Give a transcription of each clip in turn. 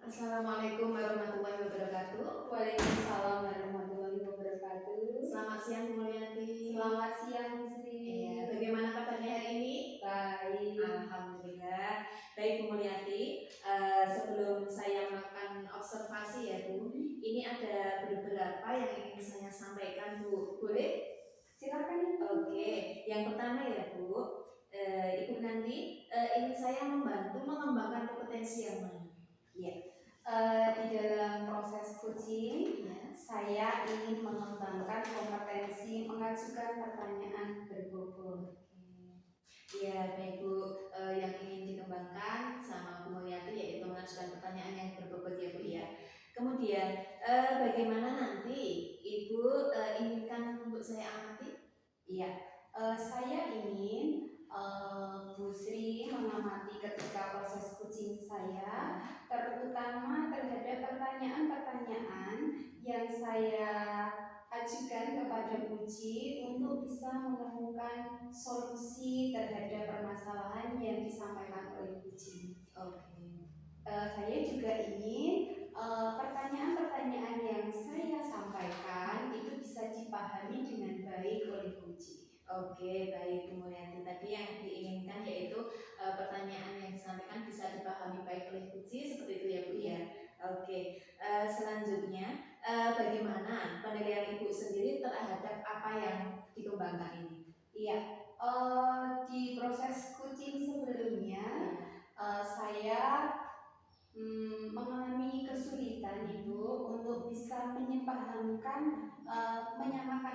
Assalamualaikum warahmatullahi wabarakatuh. Waalaikumsalam warahmatullahi wabarakatuh. Selamat siang Bu Mulyanti. Selamat siang Bu Sri. Iya, bagaimana kabarnya hari ini? Baik. Alhamdulillah. Baik Bu Mulyanti, sebelum saya melakukan observasi ya Bu, ini ada beberapa yang ingin saya sampaikan Bu. Boleh? Silakan. Oke, yang pertama ya Bu, Ibu nanti ingin saya membantu mengembangkan kompetensi yang mana? Ya. Di dalam proses coaching, Ya. saya ingin mengembangkan kompetensi mengajukan pertanyaan berbobot. Ya, baik Bu, yang ingin dikembangkan sama Bu Mulyanti yaitu mengajukan pertanyaan yang berbobot ya Bu ya. Kemudian bagaimana nanti Ibu inginkan untuk saya amati? Iya, saya ingin Bu Sri mengamati ketika proses coaching saya, terutama terhadap pertanyaan-pertanyaan yang saya ajukan kepada Puji untuk bisa menemukan solusi terhadap permasalahan yang disampaikan oleh Puji. Oke. Saya juga ingin pertanyaan-pertanyaan yang saya sampaikan itu bisa dipahami dengan baik oleh Puji. Oke, baik Bu Mulyanti. Tadi yang diinginkan yaitu pertanyaan yang disampaikan bisa dipahami baik oleh Puji, seperti itu ya Bu ya. Oke, selanjutnya bagaimana penilaian Ibu sendiri terhadap apa yang dikembangkan ini? Iya, di proses coaching sebelumnya saya mengalami kesulitan itu untuk bisa menyamakan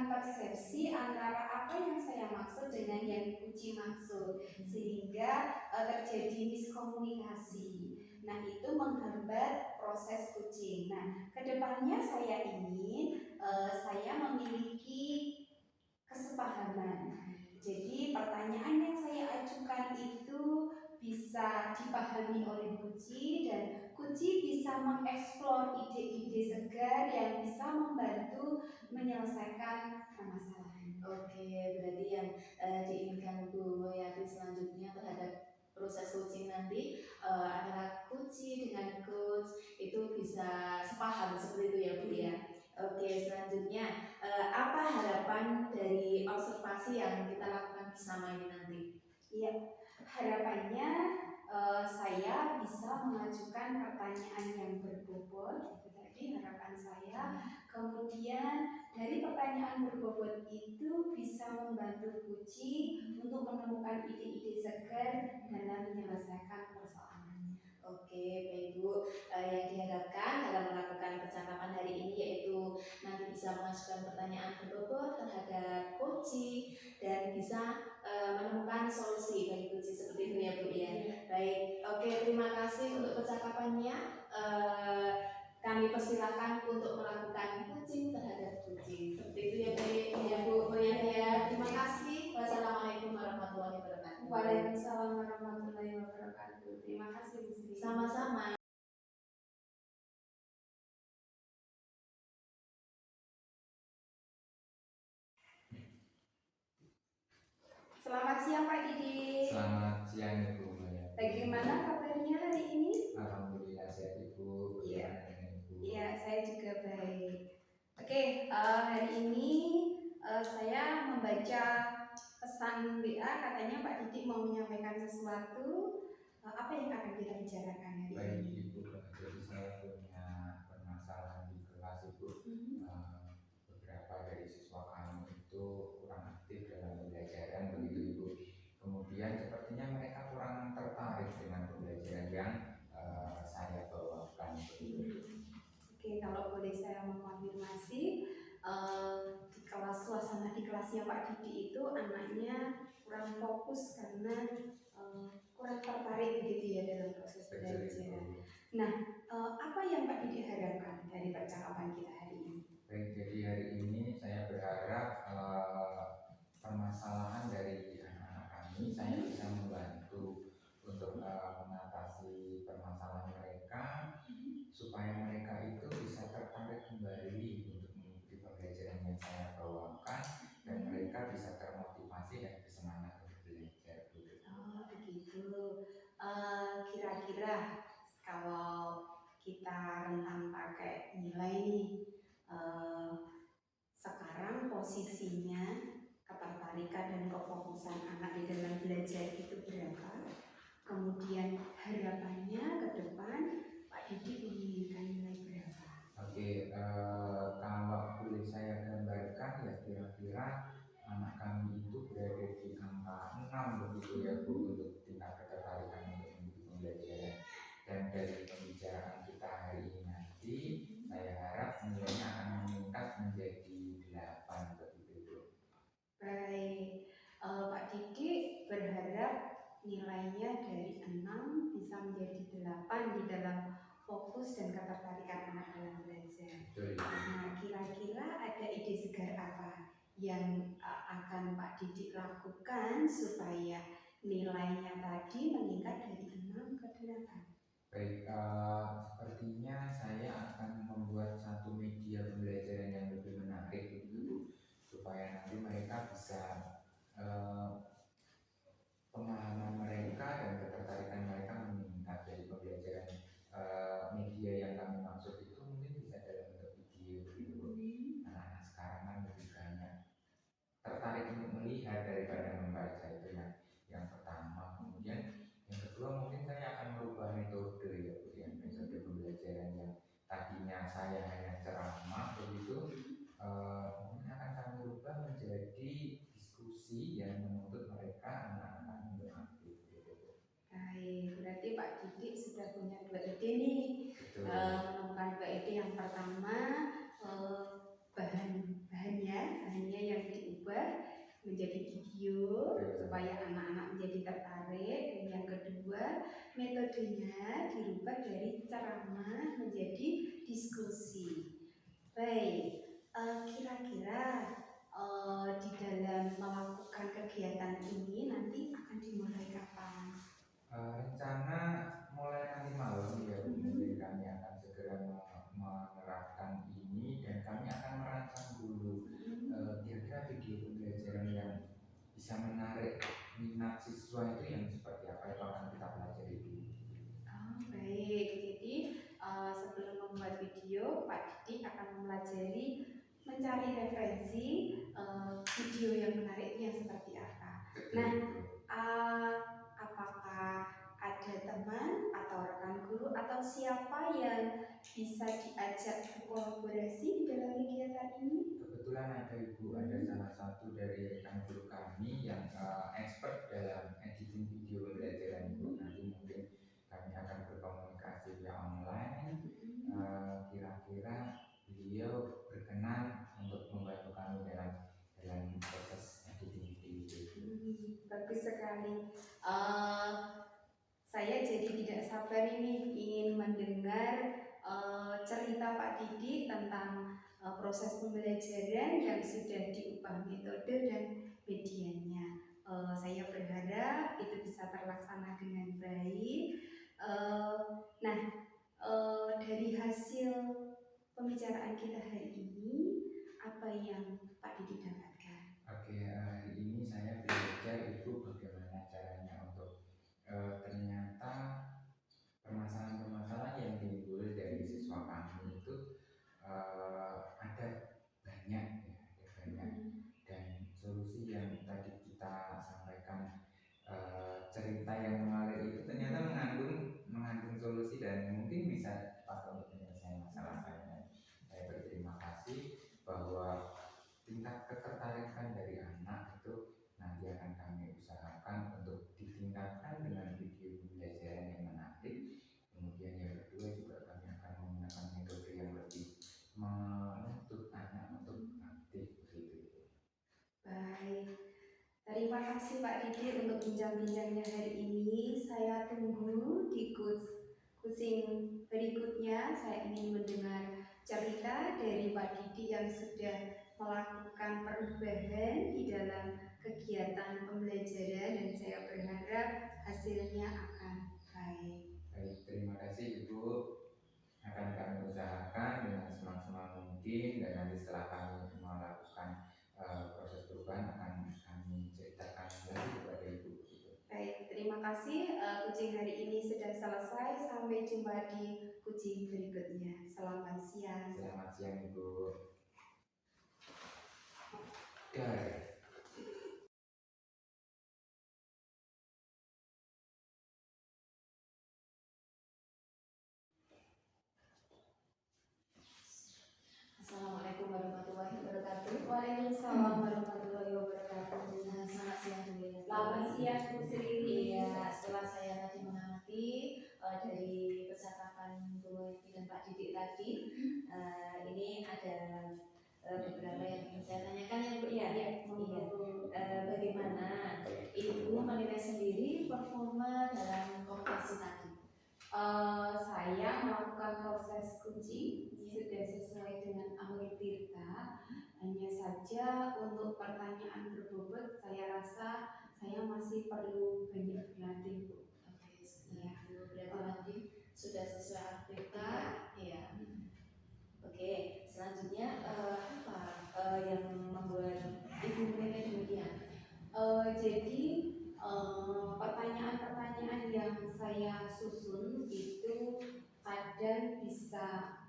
persepsi antara apa yang saya maksud dengan yang Puji maksud, sehingga terjadi miskomunikasi. Nah, itu menghambat proses coaching. Nah, kedepannya saya ingin saya memiliki kesepahaman. Jadi pertanyaan yang saya ajukan itu bisa dipahami oleh Puji dan Puji bisa mengeksplor ide-ide segar yang bisa membantu menyelesaikan permasalahan. Oke, berarti yang diinginkan Bu Mulyanti selanjutnya terhadap proses coaching nanti antara Puji dengan coach itu bisa sepaham seperti itu ya Bu ya. Oke, selanjutnya apa harapan dari observasi yang kita lakukan bersama ini nanti? Iya, harapannya saya bisa mengajukan pertanyaan yang berbobot, itu tadi harapan saya. Kemudian dari pertanyaan berbobot itu bisa membantu Puji untuk menemukan ide-ide segar dalam menyelesaikan persoalan. Oke, baik Bu. Yang diharapkan dalam melakukan percakapan hari ini yaitu nanti bisa mengajukan pertanyaan berbobot terhadap Puji dan bisa menemukan solusi bagi Puji seperti itu ya Bu ya. Baik, oke, terima kasih untuk percakapannya. Kami persilakan untuk melakukan coaching terhadap Puji. Seperti itu ya Bu ya. Terima kasih. Wassalamualaikum warahmatullahi wabarakatuh. Waalaikumsalam warahmatullahi wabarakatuh. Terima kasih Bu Sri. Sama-sama. Selamat siang Pak Didi. Selamat siang Ibu Maya. Bagaimana kabarnya hari ini? Alhamdulillah sehat Ibu. Iya. Ibu. Iya, saya juga baik. Oke, hari ini saya membaca pesan WA, katanya Pak Didi mau menyampaikan sesuatu. Apa yang akan kita bicarakan hari Baik ini? Ibu, jadi saya punya permasalahan di kelas Ibu. Beberapa dari siswa kami itu kurang aktif dalam pembelajaran begitu Ibu. Kemudian sepertinya mereka kurang tertarik dengan pembelajaran yang saya bawakan begitu. Oke, kalau boleh saya mengonfirmasi, di kelas suasana di kelasnya Pak Didi itu anaknya kurang fokus karena kurang tertarik begitu ya dalam proses belajar. Nah, apa yang Pak Didi harapkan dari percakapan kita hari ini? Baik, jadi hari ini saya berharap permasalahan dari anak-anak kami saya bisa membantu untuk mengatasi permasalahan mereka supaya mereka itu bisa tertarik kembali untuk mengikuti pembelajaran yang saya bawakan dan mereka bisa termotivasi dan bersemangat untuk belajar. Oh begitu. Kira-kira kalau kita rentan pakai nilai nih. Eh, Sekarang posisinya ketertarikan dan kefokusan anak di dalam belajar itu berapa? Kemudian harapannya ke depan Pak Didi menginginkan nilai berapa? Oke, kalau boleh saya gambarkan ya kira-kira anak kami itu berada di angka 6 begitu ya Bu untuk tingkat ketertarikan untuk mengikuti pembelajaran. Dan dari pembicaraan kita hari ini nanti saya harap nilainya akan meningkat menjadi 8 begitu Bu. Baik, Pak Didi berharap nilainya dari 6 bisa menjadi 8 di dalam fokus dan ketertarikan anak dalam belajar. Betul Bu. Nah, kira-kira ada ide segar apa yang akan Pak Didi lakukan supaya nilainya tadi meningkat dari 6 ke 8? Baik, sepertinya saya akan membuat satu media pembelajaran yang lebih menarik begitu Bu, supaya nanti mereka bisa eh, pemahaman mereka dan ketertarikan mereka meningkat dari pembelajaran. Media yang kami maksud itu mungkin bisa dalam bentuk video begitu Bu. Anak-anak sekarang kan lebih banyak tertarik untuk melihat daripada membaca, itu yang pertama. Kemudian yang kedua mungkin saya akan merubah metode ya Bu, ya metode pembelajaran yang tadinya saya hanya ceramah begitu, mungkin akan kami rubah menjadi diskusi yang menuntut mereka anak-anak untuk aktif gitu Bu. Baik, berarti Pak Didi sudah punya 2 ide nih. Betul. Menemukan 2 ide. Yang pertama, bahannya yang diubah menjadi video supaya anak-anak menjadi tertarik. Dan yang kedua, metodenya dirubah dari ceramah menjadi diskusi. Baik, kira-kira di dalam melakukan kegiatan ini nanti akan dimulai kapan? Rencana mulai nanti malam ya Bu, mungkin kami akan segera menerapkan ini dan kami akan merancang dulu kira-kira video pembelajaran yang bisa menarik minat siswa itu yang seperti apa, itu akan kita pelajari dulu. Oh, baik. Jadi sebelum membuat video, Pak Didi akan mempelajari mencari referensi video yang menarik yang seperti apa. Nah, apakah ada teman atau rekan guru atau siapa yang bisa diajak berkolaborasi dalam kegiatan ini? Kebetulan ada Ibu, ada salah satu dari rekan guru kami yang expert dalam editing video pembelajaran Ibu. Nanti mungkin kami akan berkomunikasi via online. Kira-kira beliau berkenan untuk membantu kami dalam proses editing video itu. Bagus sekali. Saya jadi tidak sabar ini ingin mendengar cerita Pak Didi tentang proses pembelajaran yang sudah diubah metode dan medianya. Saya berharap itu bisa terlaksana dengan baik. Nah, dari hasil pembicaraan kita hari ini, apa yang Pak Didi dapatkan? Oke, hari ini saya belajar itu bagaimana caranya untuk ternyata permasalahan-permasalahan yang timbul dari siswa kami itu ada banyak ya, ada banyak, dan solusi yang tadi kita sampaikan, cerita yang mengalir itu ternyata mengandung solusi dan mungkin bisa dipakai untuk menyelesaikan masalah saya. Saya berterima kasih bahwa tingkat ketertarikan dari anak itu nanti akan kami usahakan untuk ditingkatkan dengan video pembelajaran yang menarik. Kemudian yang kedua juga kami akan menggunakan metode yang lebih menuntut anak untuk aktif begitu. Baik, terima kasih Pak Didi untuk bincang-bincangnya hari ini. Saya tunggu di kursing berikutnya. Saya ingin mendengar cerita dari Pak Didi yang sudah melakukan perubahan di dalam kegiatan pembelajaran dan saya berharap hasilnya akan baik. Baik, terima kasih Ibu. Akan kami usahakan dengan semaksimal mungkin dan nanti setelah kami melakukan proses perubahan akan kami ceritakan lagi kepada Ibu. Baik, terima kasih. Kucing hari ini sudah selesai. Sampai jumpa di kucing berikutnya. Selamat siang. Selamat siang Ibu. Dar. Assalamualaikum warahmatullahi wabarakatuh. Waalaikumsalam warahmatullahi wabarakatuh. Selamat siang Bu ya. Selamat siang Bu Sri. Iya, setelah saya tadi mengamati dari percakapan Bu Eti dan Pak Didik tadi, ini ada beberapa yang ingin saya tanyakan ya Bu ya. Iya. Bagaimana Ibu menilai sendiri performa dalam kompetisi tadi? Saya melakukan proses kucing sudah sesuai dengan ahli tirta. Hanya saja untuk pertanyaan berbobot saya rasa saya masih perlu banyak berlatih Bu. Oke, sebentar Bu, berarti nanti sudah sesuai aktivitas. Iya. Oke, selanjutnya apa yang membuat Ibu menilai demikian? Jadi pertanyaan-pertanyaan yang saya susun itu kadang bisa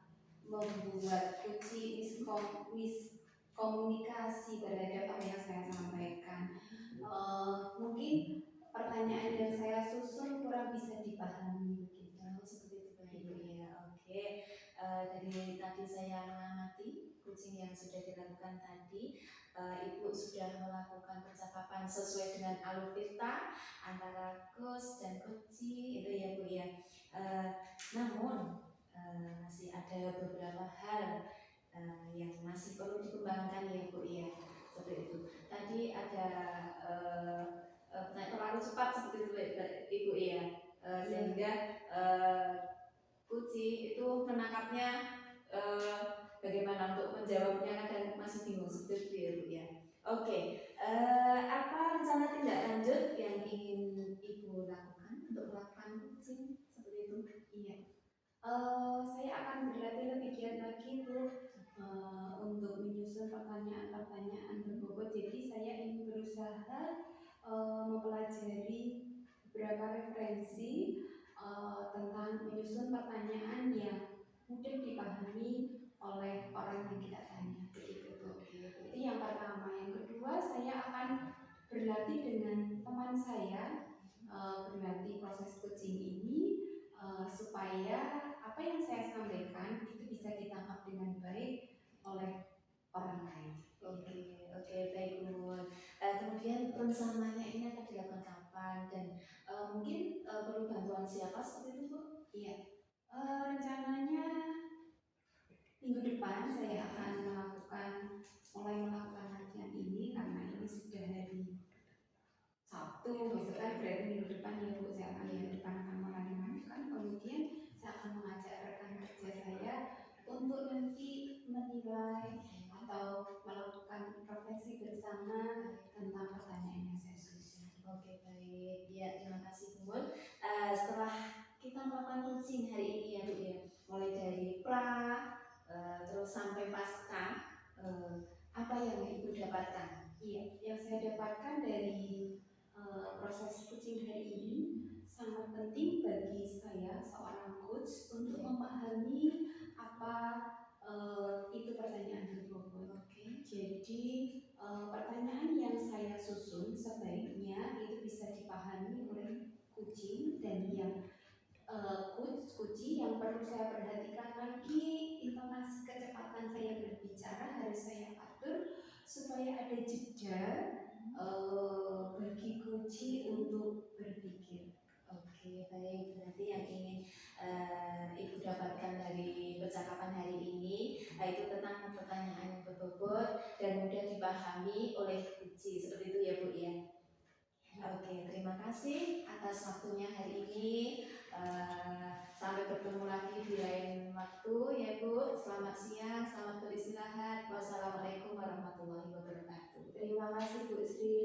membuat kucing miskomunikasi terhadap apa yang saya sampaikan. Mungkin pertanyaan yang saya susun kurang bisa dipahami begitu. Seperti itu Ibu ya. Oke, dari tadi saya mengamati kucing yang sudah dilakukan tadi, Ibu sudah melakukan percakapan sesuai dengan alur tirta antara coach dan kucing itu ya Bu ya. Namun masih ada beberapa hal yang masih perlu dikembangkan ya Bu ya, seperti itu. Tadi ada terlalu cepat seperti itu Ibu ya, sehingga kucing itu menangkapnya bagaimana untuk menjawabnya kadang masih bingung seperti itu ya Bu ya. Oke, apa rencana tindak lanjut yang ingin Ibu lakukan untuk melakukan kucing seperti itu? Iya. Saya akan berlatih lebih giat lagi Bu untuk menyusun pertanyaan-pertanyaan berbobot. Jadi saya ingin berusaha mempelajari beberapa referensi tentang menyusun pertanyaan yang mudah dipahami oleh orang yang kita tanya. Begitu Bu. Itu yang pertama. Yang kedua, saya akan berlatih dengan teman saya, berlatih proses coaching ini supaya apa yang saya sampaikan itu bisa ditangkap dengan baik oleh orang lain. Oke, baik Bu. Kemudian rencananya ini akan dilakukan kapan dan mungkin perlu bantuan siapa seperti itu Bu? Iya, rencananya minggu depan saya akan mulai melakukan latihan ini karena ini sudah hari Sabtu, besok kan berarti minggu depan ya Bu, saya akan minggu depan akan mulai melakukan. Kemudian saya akan mengajak rekan kerja saya untuk nanti menilai atau melakukan refleksi bersama tentang pertanyaan yang saya susun. Oke, baik. Ya, terima kasih Bu. Setelah kita melakukan coaching hari ini ya Bu ya, mulai dari pra terus sampai pasca, apa yang Ibu dapatkan? Iya, yang saya dapatkan dari proses coaching hari ini sangat penting bagi saya seorang coach untuk memahami apa itu pertanyaan berbobot. Jadi pertanyaan yang saya susun sebaiknya itu bisa dipahami oleh kucing dan yang kucing yang perlu saya perhatikan lagi intonasi kecepatan saya berbicara harus saya atur supaya ada jeda bagi kucing untuk berpikir. Oke, baik. Berarti yang ingin Ibu dapatkan dari percakapan hari ini itu tentang pertanyaan yang berbobot dan mudah dipahami oleh kucing. Seperti itu ya Bu ya. Oke, terima kasih atas waktunya hari ini. Sampai bertemu lagi di lain waktu ya Bu. Selamat siang, selamat beristirahat. Wassalamualaikum warahmatullahi wabarakatuh. Terima kasih Bu Sri.